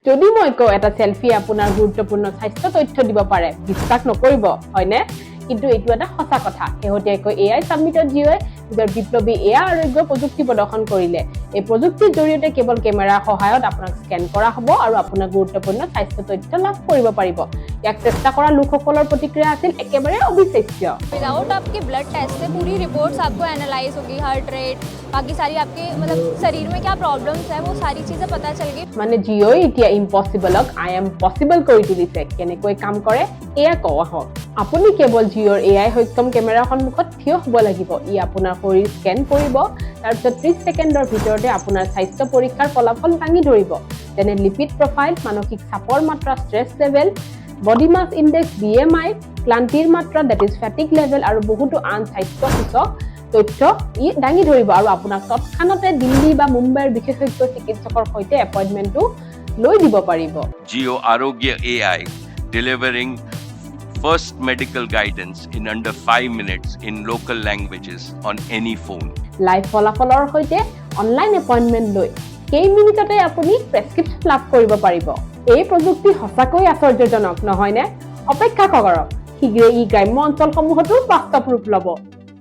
যদি মই কওঁ এটা সেলফি আপোনাৰ গুৰুত্বপূৰ্ণ স্বাস্থ্য তথ্য দিব পাৰে বিশ্বাস নকৰিব হয়নে কিন্তু এইটো এটা সঁচা কথা শেহতীয়াকৈ AI সামিটত জিঅ'য়ে নিজৰ বিপ্লৱী AI আৰোগ্য প্ৰযুক্তি প্ৰদৰ্শন কৰিলে এই প্ৰযুক্তিৰ জৰিয়তে কেৱল কেমেৰাৰ সহায়ত আপোনাক স্কেন কৰা হ'ব আৰু আপোনাৰ গুৰুত্বপূৰ্ণ স্বাস্থ্য তথ্য লাভ কৰিব পাৰিব ইয়াক চেষ্টা কৰা লোকসকলৰ প্ৰতিক্ৰিয়া আছিল একেবাৰে অবিশ্বাস্য विदाउट आपके ब्लड टेस्ट से पूरी रिपोर्ट्स आपको एनालाइज होगी हार्ट रेट बाकी सारी आपके मतलब शरीर में क्या प्रॉब्लम्स है वो सारी चीजें पता चल गई মানে জিঅ'য়ে এতিয়া ইম্পসিবলক আই এম পসিবল কৰি তুলিছে কেনেকৈ কাম কৰে এয়া কোৱা হওক আপুনি কেৱল জিঅ'ৰ AI সক্ষম কেমেৰাৰ সন্মুখত থিয় হ'ব লাগিব ই আপোনাৰ শৰীৰ স্কেন কৰিব তাৰপিছত 30 ছেকেণ্ডৰ ভিতৰতে আপোনাৰ স্বাস্থ্য পৰীক্ষাৰ ফলাফল দাঙি ধৰিব যেনে লিপিড প্ৰফাইল মানসিক চাপৰ মাত্ৰা stress level body mass index BMI ক্লান্তিৰ মাত্ৰা দ্যাট ইজ ফ্যাটিক লেভেল আৰু বহুতো আন স্বাস্থ্য সূচক তথ্য ই দাঙি ধৰিব আৰু আপোনাক তৎক্ষণাতে দিল্লী বা মুম্বাইৰ বিশেষজ্ঞ চিকিৎসকৰ সৈতে এপইণ্টমেণ্টটো লৈ দিব পাৰিব Geo Arogya AI delivering first medical guidance in under 5 minutes in local languages on any phone. Live ফলাফলৰ সৈতে অনলাইন এপইণ্টমেণ্ট লৈ কেইমিনিটতে আপুনি প্ৰেছক্ৰিপশ্যন লাভ কৰিব পাৰিব এই প্ৰযুক্তি সঁচাকৈ আশ্চৰ্যজনক নহয়নে অপেক্ষা কৰক শীঘ্ৰে ই গ্ৰাম্য অঞ্চলসমূহতো বাস্তৱ ৰূপ ল'ব